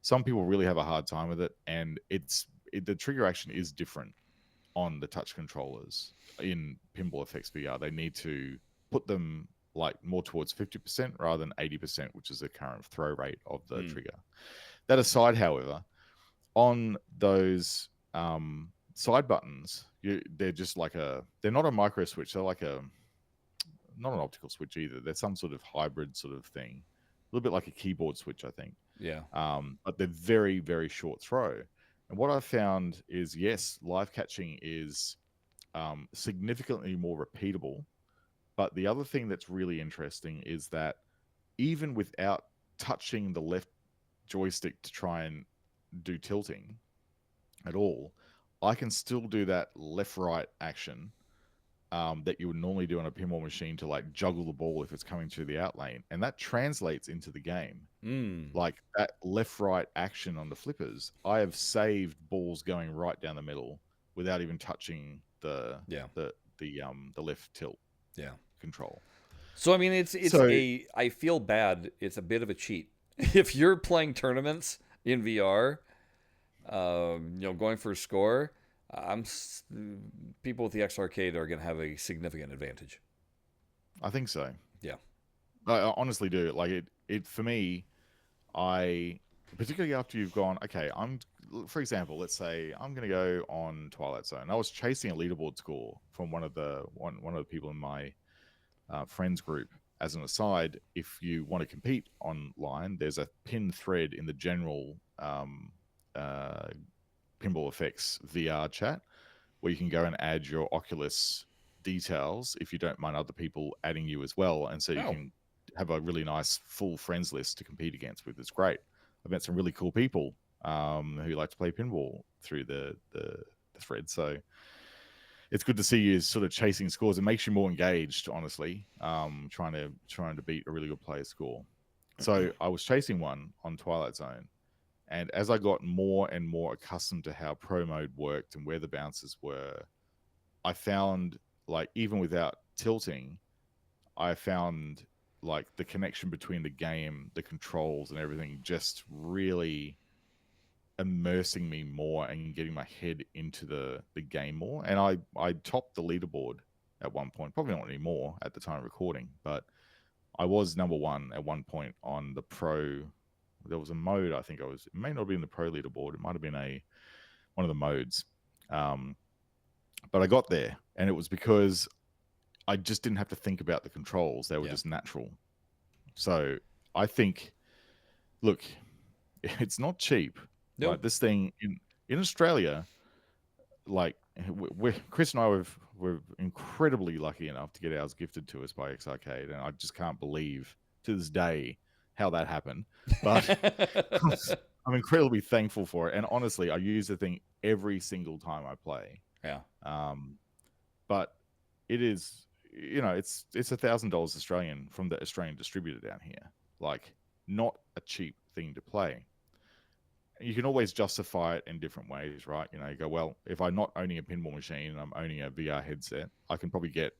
Some people really have a hard time with it, and the trigger action is different on the touch controllers in Pinball Effects VR. They need to put them like more towards 50% rather than 80%, which is the current throw rate of the trigger. That aside, however, on those side buttons, they're just like they're not a micro switch. They're like not an optical switch either. They're some sort of hybrid sort of thing. A little bit like a keyboard switch, I think. Yeah. But they're very, very short throw. And what I've found is, yes, live catching is significantly more repeatable. But the other thing that's really interesting is that even without touching the left joystick to try and do tilting at all, I can still do that left-right action that you would normally do on a pinball machine to like juggle the ball if it's coming through the out lane. And that translates into the game. Like that left-right action on the flippers, I have saved balls going right down the middle without even touching the left tilt control. So I mean, I feel bad. It's a bit of a cheat if you're playing tournaments in VR. Going for a score. People with the XRcade are going to have a significant advantage. I think so. Yeah, I honestly do. Like it for me. Particularly after you've gone, okay, for example, let's say I'm going to go on Twilight Zone. I was chasing a leaderboard score from one of the people in my friends group. As an aside, if you want to compete online, there's a pinned thread in the general Pinball Effects VR chat where you can go and add your Oculus details if you don't mind other people adding you as well, and so you can have a really nice full friends list to compete against with. It's great. I've met some really cool people who like to play pinball through the thread. So it's good to see you sort of chasing scores. It makes you more engaged, honestly, trying to beat a really good player's score. So I was chasing one on Twilight Zone, and as I got more and more accustomed to how pro mode worked and where the bounces were, I found, like, even without tilting, I found like the connection between the game, the controls and everything just really immersing me more and getting my head into the game more. And I topped the leaderboard at one point, probably not anymore at the time of recording, but I was number one at one point on the pro. There was a mode, I think it may not have been the pro leaderboard. It might have been one of the modes. But I got there, and it was because I just didn't have to think about the controls. They were just natural. So I think, look, it's not cheap. Nope. Like this thing in Australia, like Chris and I were incredibly lucky enough to get ours gifted to us by XRcade, and I just can't believe to this day how that happened. But I'm incredibly thankful for it. And honestly, I use the thing every single time I play. Yeah. But it is, it's $1,000 Australian from the Australian distributor down here. Like, not a cheap thing to play. You can always justify it in different ways, right? You go, well, if I'm not owning a pinball machine and I'm owning a VR headset, I can probably get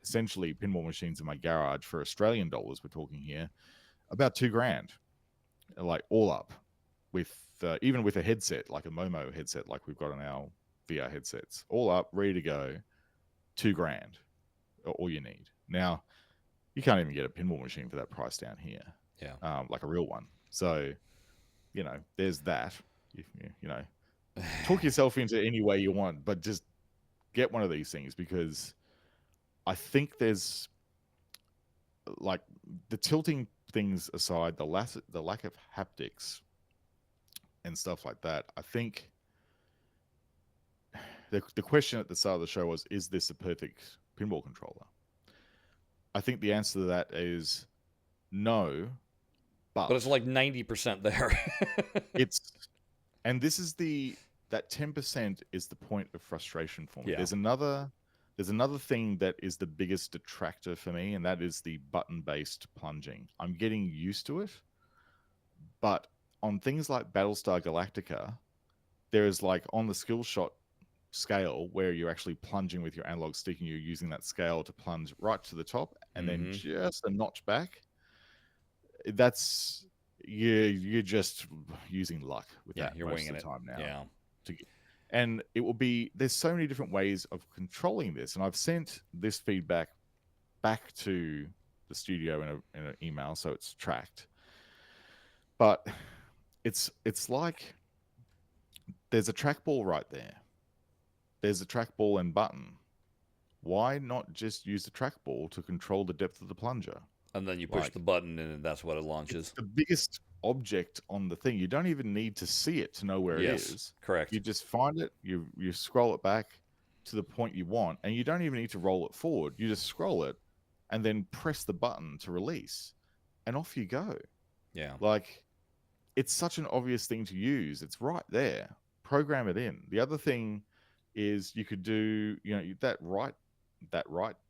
essentially pinball machines in my garage for Australian dollars. We're talking here about $2,000, like all up, with even with a headset, like a Momo headset, like we've got on our VR headsets, all up, ready to go, $2,000, all you need. Now, you can't even get a pinball machine for that price down here. Yeah. Like a real one. So, there's that. Talk yourself into any way you want, but just get one of these things, because I think there's, like, the tilting things aside, the lack of haptics and stuff like that, I think the question at the start of the show was, is this a perfect pinball controller? I think the answer to that is no, But it's like 90% there. And this is that 10% is the point of frustration for me. Yeah. There's another thing that is the biggest detractor for me, and that is the button-based plunging. I'm getting used to it, but on things like Battlestar Galactica, there is, like, on the skill shot scale where you're actually plunging with your analog stick and you're using that scale to plunge right to the top and then just a notch back. That's you're just using luck with that you're most winging of the time now. Yeah. And it will be, there's so many different ways of controlling this, and I've sent this feedback back to the studio in an email, so it's tracked. But it's like there's a trackball right there. There's a trackball and button. Why not just use the trackball to control the depth of the plunger? And then you push the button and that's what it launches. It's the biggest object on the thing. You don't even need to see it to know where it is. Correct. You just find it, you scroll it back to the point you want, and you don't even need to roll it forward. You just scroll it and then press the button to release, and off you go. Yeah. Like, it's such an obvious thing to use. It's right there. Program it in. The other thing is you could do, that right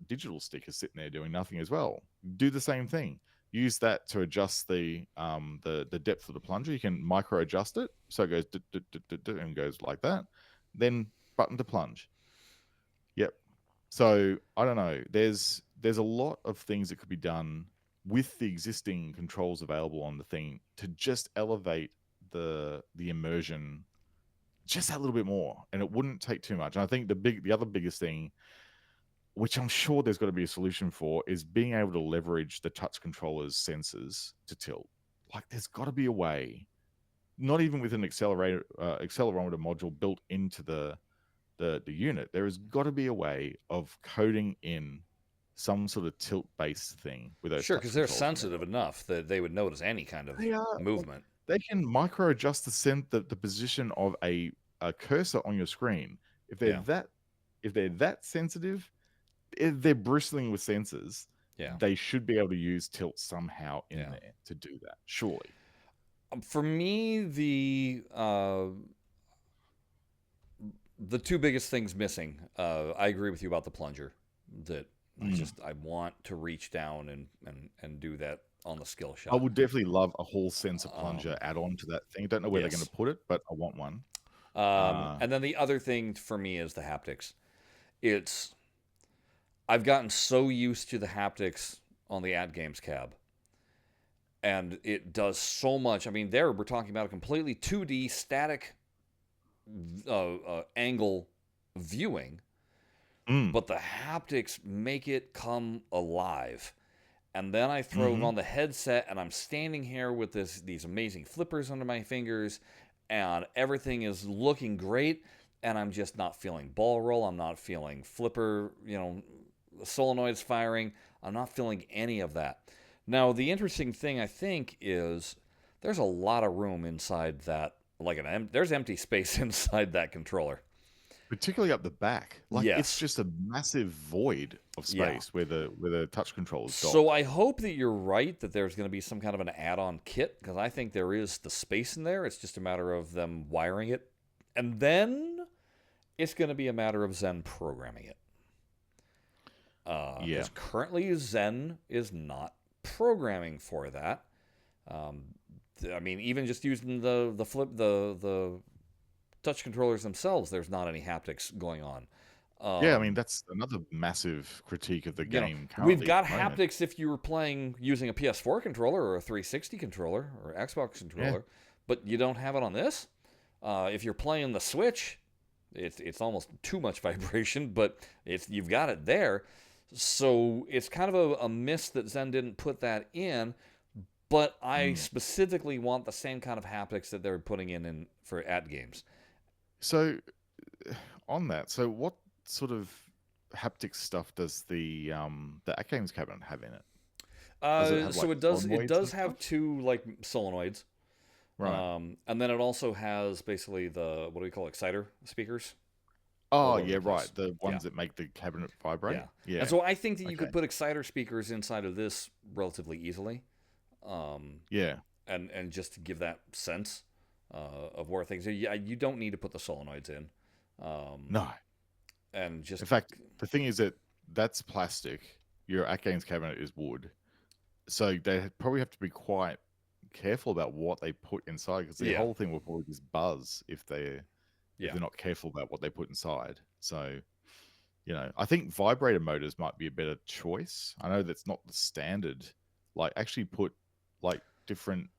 digital stick is sitting there doing nothing as well. Do the same thing. Use that to adjust the depth of the plunger. You can micro adjust it so it goes and goes like that. Then button to plunge. Yep. So I don't know. There's a lot of things that could be done with the existing controls available on the thing to just elevate the immersion just that little bit more, and it wouldn't take too much. And I think the other biggest thing, which I'm sure there's got to be a solution for, is being able to leverage the touch controller's sensors to tilt. Like, there's got to be a way, not even with an accelerometer module built into the unit. There has got to be a way of coding in some sort of tilt-based thing with those. Sure, because they're sensitive enough that they would notice any kind of movement. They can micro adjust the position of a cursor on your screen. If they're that sensitive, if they're bristling with sensors, they should be able to use tilt somehow in there to do that. Surely. For me, the two biggest things missing. I agree with you about the plunger. That I want to reach down and do that on the skill shot. I would definitely love a Hall sensor plunger add-on to that thing. Don't know where they're going to put it, but I want one. And then the other thing for me is the haptics. I've gotten so used to the haptics on the AtGames cab, and it does so much. I mean, we're talking about a completely 2D static angle viewing, but the haptics make it come alive. And then I throw it on the headset, and I'm standing here with these amazing flippers under my fingers, and everything is looking great, and I'm just not feeling ball roll. I'm not feeling flipper, solenoids firing. I'm not feeling any of that. Now, the interesting thing, I think, is there's a lot of room inside that, there's empty space inside that controller. particularly up the back. Like it's Yes. just a massive void of Yeah. space where the touch control is So docked. I hope that you're right that there's going to be some kind of an add-on kit because I think there is the space in there. It's just a matter of them wiring it, and then it's going to be a matter of Zen programming it. Yeah. Because currently Zen is not programming for that. Um, I mean, even just using the touch controllers themselves, there's not any haptics going on. Yeah, I mean that's another massive critique of the You know, game we've currently at got the moment. haptics if you were playing using a PS4 controller or a 360 controller or Xbox Yeah. controller, but you don't have it on this. If you're playing the Switch, it's almost too much vibration, but you've got it there. So it's kind of a miss that Zen didn't put that in. But I Mm. specifically want the same kind of haptics that they're putting in for ad games. So on that, so what sort of haptic stuff does the At Games cabinet have in it? Does it have like So it solenoids and does have stuff? two like solenoids. Right. And then it also has basically the what do we call exciter speakers Oh all over yeah, the right. place. The Yeah, ones that make the cabinet vibrate. yeah. And Yeah. so I think that you Okay. could put exciter speakers inside of this relatively easily, um, Yeah. and just to give that sense of where things are. Yeah, you don't need to put the solenoids in, um, No. and just In fact, the thing is that that's plastic. Your At Games cabinet is wood. So they probably have to be quite careful about what they put inside because the yeah, whole thing will probably just buzz if yeah, they're not careful about what they put inside. So, I think vibrator motors might be a better choice. I know that's not the standard. Like actually put like different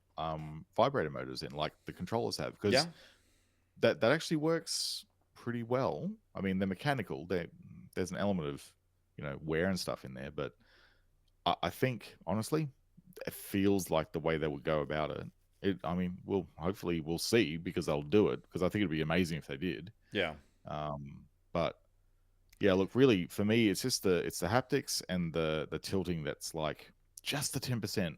vibrator motors in like the controllers have yeah, because that actually works pretty well. I mean, they're mechanical. There's an element of, wear and stuff in there, but I think honestly it feels like the way they would go about it. I mean, hopefully we'll see because they'll do it because I think it'd be amazing if they did. yeah, But yeah, look, really for me, it's the haptics and the tilting that's like just the 10%.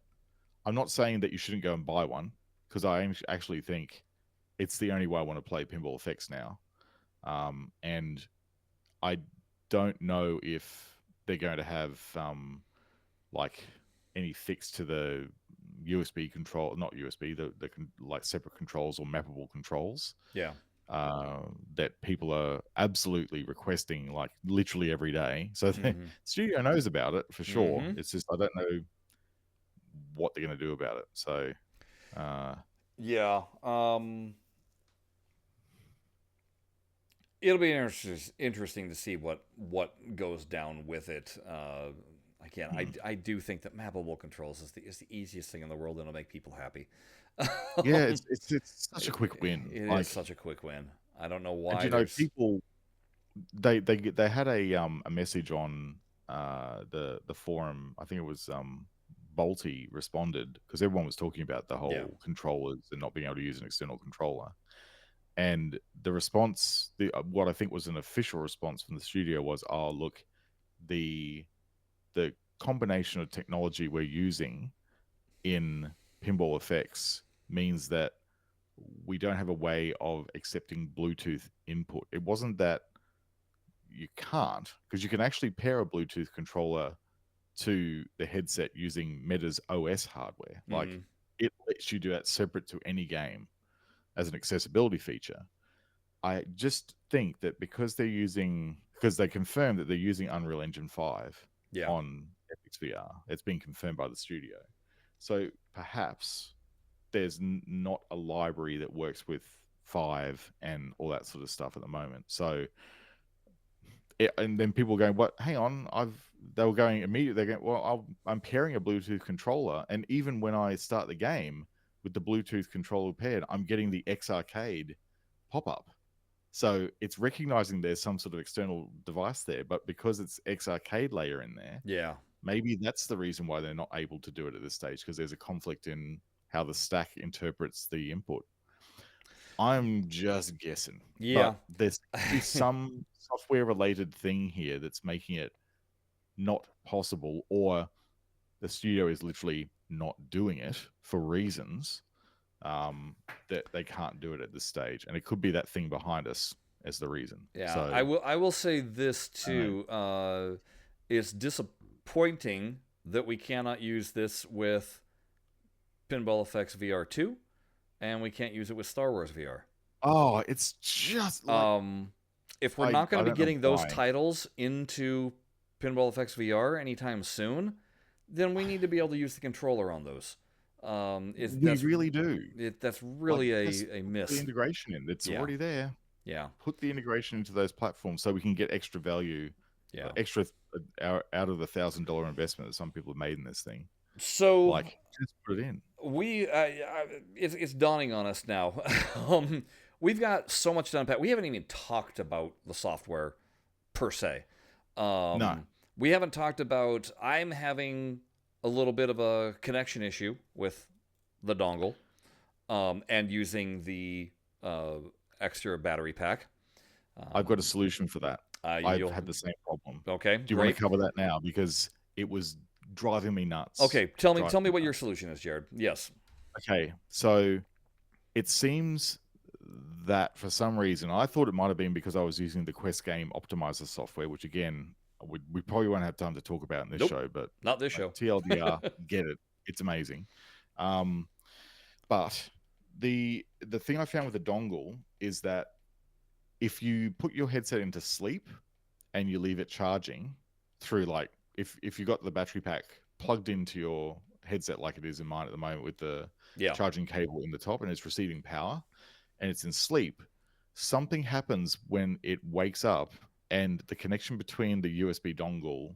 I'm not saying that you shouldn't go and buy one because I actually think it's the only way I want to play pinball effects now. And I don't know if they're going to have like any fix to the USB control, not USB, the like separate controls or mappable controls yeah. that people are absolutely requesting, like literally every day. So the Mm-hmm. studio knows about it for sure. Mm-hmm. It's just I don't know what they're going to do about it. So Yeah. It'll be interesting to see what goes down with it. Again, I do think that mappable controls is the easiest thing in the world and it'll make people happy. yeah, it's such a quick win. It is Like, such a quick win. I don't know and why there's people they had a message on the forum. I think it was Bolty responded because everyone was talking about the yeah, whole controllers and not being able to use an external controller. And the response, what I think was an official response from the studio was, "Oh, look, the the combination of technology we're using in pinball effects means that we don't have a way of accepting Bluetooth input." It wasn't that you can't, because you can actually pair a Bluetooth controller to the headset using Meta's OS hardware. mm-hmm. Like it lets you do that separate to any game as an accessibility feature. I just think that because they confirmed that they're using Unreal Engine 5 Yeah, on Epic's VR, it's been confirmed by the studio. So perhaps there's not a library that works with 5 and all that sort of stuff at the moment. So and then people going, "What? Hang on, They were going immediately. They're going, well, I'm pairing a Bluetooth controller, and even when I start the game with the Bluetooth controller paired, I'm getting the X Arcade pop up. So it's recognizing there's some sort of external device there, but because it's X Arcade layer in there, yeah, maybe that's the reason why they're not able to do it at this stage because there's a conflict in how the stack interprets the input. I'm just guessing, yeah. but there's some software related thing here that's making it not possible, or the studio is literally not doing it for reasons that they can't do it at this stage. And it could be that thing behind us. as the reason. Yeah, So I will say this I don't know. too. It's disappointing that we cannot use this with Pinball Effects VR2, and we can't use it with Star Wars VR. Oh, it's just like If we're I not going to be don't know getting those why. titles into Pinball Effects VR anytime soon, then we need to be able to use the controller on those. Is We really do. that's Like, really just a put the miss. integration in. It's Yeah, already there. yeah, Put the integration into those platforms so we can get extra value, yeah. extra out of the $1,000 investment that some people have made in this thing. So Like, just put it in. it's dawning on us now. We've got so much done, Pat. We haven't even talked about the software per se. No, We haven't talked about. I'm having a little bit of a connection issue with the dongle, and using the extra battery pack. I've got a solution for that. I've You'll had the same problem. okay, Do you want great. to cover that now? Because it was driving me nuts. Okay, tell Driving me me what your nuts. solution is, Jared. Yes. Okay, so it seems that for some reason, I thought it might have been because I was using the Quest Game Optimizer software, which again, we probably won't have time to talk about in this Nope. show, but Not this like, show. TLDR, get it. It's amazing. But the thing I found with the dongle is that if you put your headset into sleep and you leave it charging through, like, if you got the battery pack plugged into your headset like it is in mine at the moment with the Yeah. charging cable in the top and it's receiving power and it's in sleep, something happens when it wakes up and the connection between the USB dongle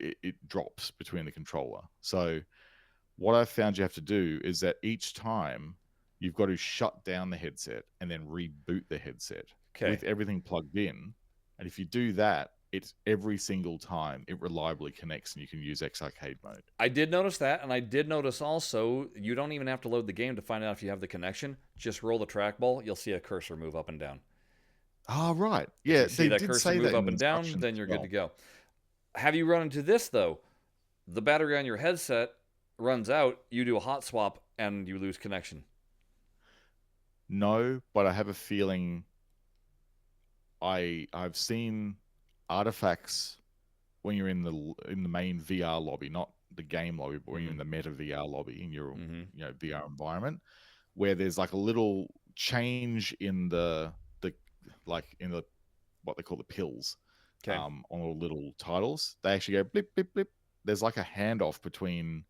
it drops between the controller. So what I found you have to do is that each time you've got to shut down the headset and then reboot the headset Okay. with everything plugged in. And if you do that, it's every single time it reliably connects and you can use Arcade mode. I did notice that, and I did notice also you don't even have to load the game to find out if you have the connection. Just roll the trackball, you'll see a cursor move up and down. Oh, right. If Yeah, you see they that did cursor say move that in up the and down, instructions then as you're well. good to go. Have you run into this though? The battery on your headset runs out, you do a hot swap, and you lose connection. No, but I have a feeling I've seen artifacts when you're in the main VR lobby, not the game lobby, but when you're in the meta VR lobby in your VR environment, where there's like a little change in the like in the what they call the pills on all the little titles. They actually go blip blip blip. There's like a handoff between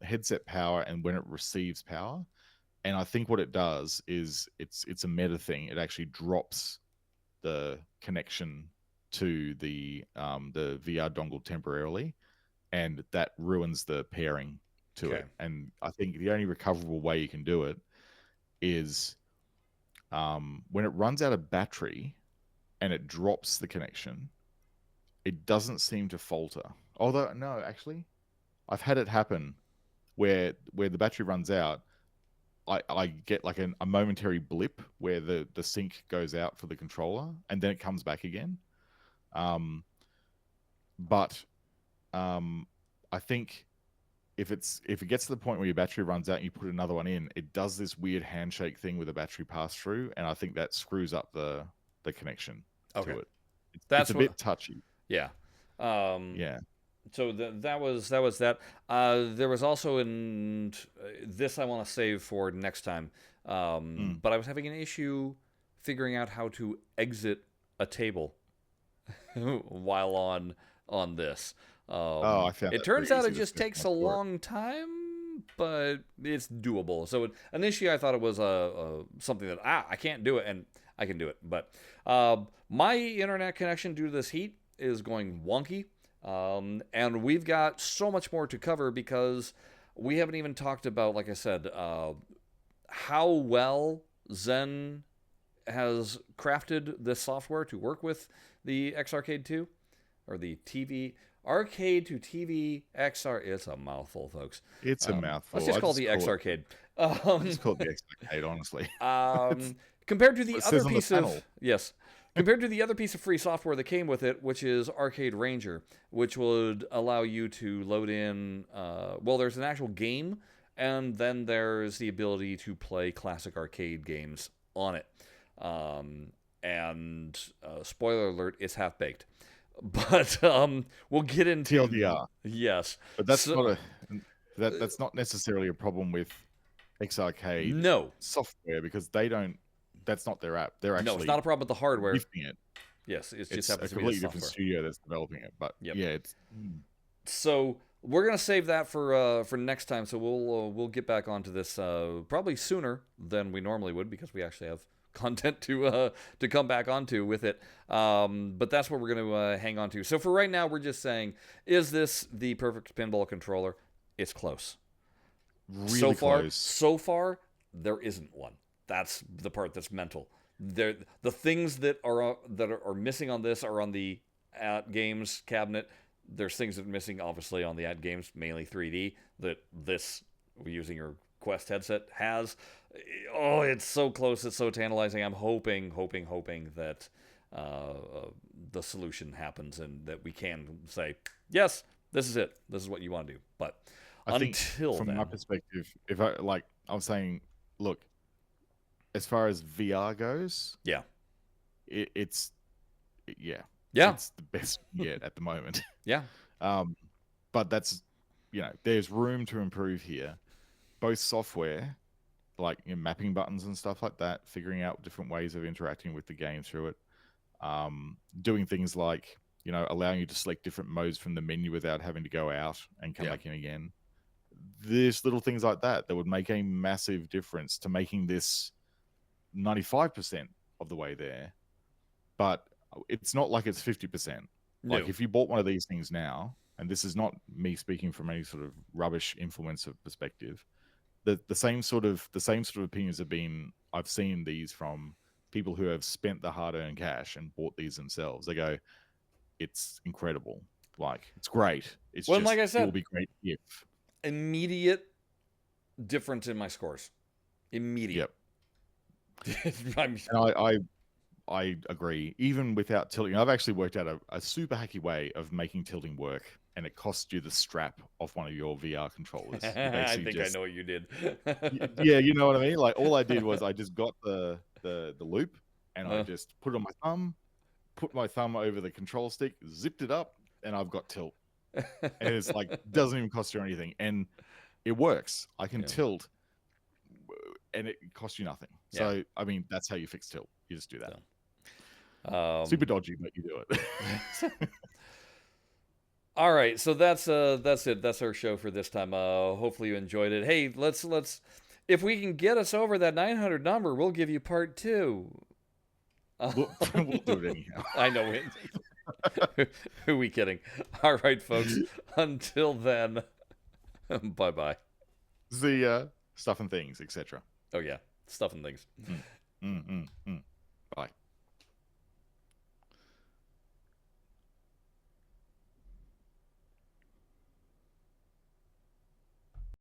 headset power and when it receives power. And I think what it does is it's a meta thing. It actually drops the connection to the VR dongle temporarily, and that ruins the pairing to it. And I think the only recoverable way you can do it is when it runs out of battery and it drops the connection, it doesn't seem to falter. Although no, actually, I've had it happen where the battery runs out. I get like a momentary blip where the sync goes out for the controller and then it comes back again. But I think if it gets to the point where your battery runs out and you put another one in, it does this weird handshake thing with a battery pass through, and I think that screws up the connection to it. It's a bit touchy. Yeah. Yeah. So that was that. There was also this I want to save for next time. But I was having an issue figuring out how to exit a table while on this. I found it that turns very out it easy just to takes a for it. long time, but it's doable. So initially I thought it was something that I can't do it, and I can do it. But my internet connection due to this heat is going wonky. And we've got so much more to cover because we haven't even talked about, like I said, how well Zen has crafted this software to work with the Arcade 2 or the TV Arcade2TV-XR. It's a mouthful, folks. It's a mouthful. Let's just call it the Arcade. I just call it the Arcade, honestly. Compared to the other piece of compared to the other piece of free software that came with it, which is Arcade Ranger, which would allow you to load in, there's an actual game, and then there's the ability to play classic arcade games on it. and spoiler alert, it's half baked. But we'll get into TLDR. yes, But that's so, not a that's not necessarily a problem with Xarcade no, software because they don't. That's not their app. They're no, it's actually not a problem with the hardware. gifting it. Yes, it just It's happens a to be the completely different software. studio that's developing it. But Yep. yeah, it's So we're gonna save that for next time. So we'll get back onto this probably sooner than we normally would because we actually have content to come back onto with it. But that's what we're gonna hang on to. So for right now, we're just saying, is this the perfect pinball controller? It's close. really close. So far, there isn't one. That's the part that's mental. The things that are missing on this are on the at games cabinet. There's things that are missing, obviously, on the at games, mainly 3D, that this, using your Quest headset, has. Oh, it's so close. It's so tantalizing. I'm hoping that the solution happens and that we can say, yes, this is it. This is what you want to do. But I think until from then, my perspective, if I'm saying, look, as far as VR goes, yeah, it's yeah, it's the best yet at the moment. yeah, But that's, there's room to improve here, both software, like mapping buttons and stuff like that, figuring out different ways of interacting with the game through it, doing things like allowing you to select different modes from the menu without having to go out and come back in again. There's little things like that would make a massive difference to making this 95% of the way there, but it's not like it's 50%. no. Like if you bought one of these things now, and this is not me speaking from any sort of rubbish influencer perspective, the same sort of opinions I've seen these from people who have spent the hard-earned cash and bought these themselves. They go, it's incredible, like it's great. It's Well, just, like I said, it will be great if immediate difference in my scores. Immediate. Yep. And I agree. Even without tilting, I've actually worked out a super hacky way of making tilting work, and it costs you the strap off one of your VR controllers. I think I know what you did. Yeah, you know what I mean? Like all I did was I just got the loop and I just put it on my thumb, put my thumb over the control stick, zipped it up, and I've got tilt. And it's like, doesn't even cost you anything. And it works. I can tilt and it costs you nothing. So, I mean, that's how you fix tilt. You just do that. Super dodgy, but you do it. All right, so that's it. That's our show for this time. Hopefully you enjoyed it. Hey, let's if we can get us over that 900 number, we'll give you part 2. We'll do it anyhow. I know it. Who are we kidding? All right, folks. Until then, bye-bye. See ya. Stuff and things, etc. Oh yeah, stuff and things.